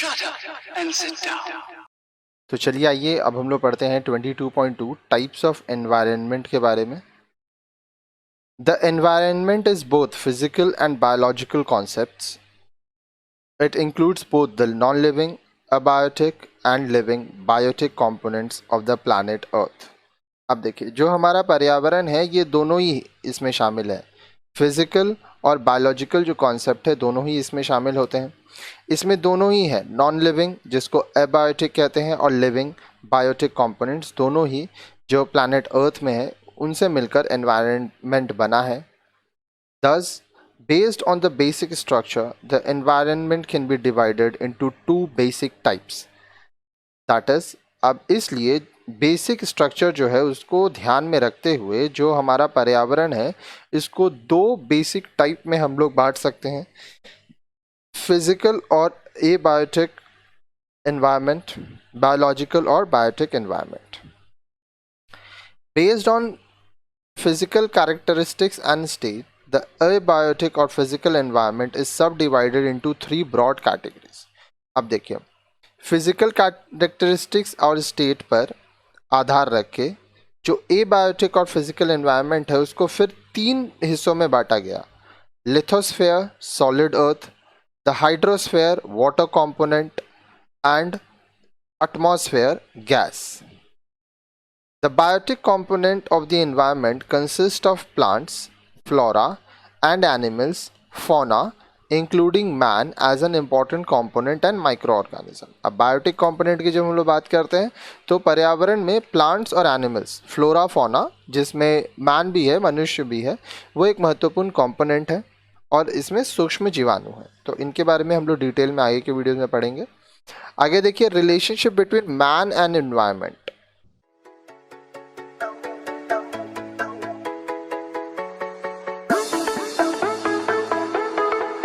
Shut up and sit down. तो चलिए आइए अब हम लोग पढ़ते हैं 22.2 टाइप्स ऑफ एनवायरनमेंट के बारे में। The environment is both physical and biological concepts. It includes both the non living abiotic and living biotic components of the planet Earth. अब देखिए, जो हमारा पर्यावरण है ये दोनों ही इसमें शामिल है. फिजिकल और बायोलॉजिकल जो कॉन्सेप्ट है दोनों ही इसमें शामिल होते हैं. इसमें दोनों ही है नॉन लिविंग जिसको एबायोटिक कहते हैं और लिविंग बायोटिक कंपोनेंट्स, दोनों ही जो प्लैनेट अर्थ में है उनसे मिलकर एनवायरनमेंट बना है. Thus, based on the basic structure, the environment can be divided into two basic types. That is, अब इसलिए बेसिक स्ट्रक्चर जो है उसको ध्यान में रखते हुए जो हमारा पर्यावरण है इसको दो बेसिक टाइप में हम लोग बांट सकते हैं, फिजिकल और एबायोटिक एनवायरनमेंट, बायोलॉजिकल और biotic environment. Based on physical characteristics and state, the abiotic or physical environment is subdivided into three broad categories. अब देखिए, फिजिकल कैरेक्टरिस्टिक्स और स्टेट पर आधार रख के जो एबायोटिक और फिजिकल एनवायरनमेंट है उसको फिर तीन हिस्सों में बांटा गया. Lithosphere solid earth, the hydrosphere water component and atmosphere gas. The biotic component of the environment consists of plants, flora, and animals, fauna, including man as an important component and microorganism. अब biotic component की जब हम लोग बात करते हैं तो पर्यावरण में प्लांट्स और एनिमल्स, फ्लोरा फौना जिसमें मैन भी है, मनुष्य भी है, वो एक महत्वपूर्ण कंपोनेंट है और इसमें सूक्ष्म जीवाणु है. तो इनके बारे में हम लोग डिटेल में आगे के वीडियोज में पढ़ेंगे. आगे देखिए, relationship between man and environment.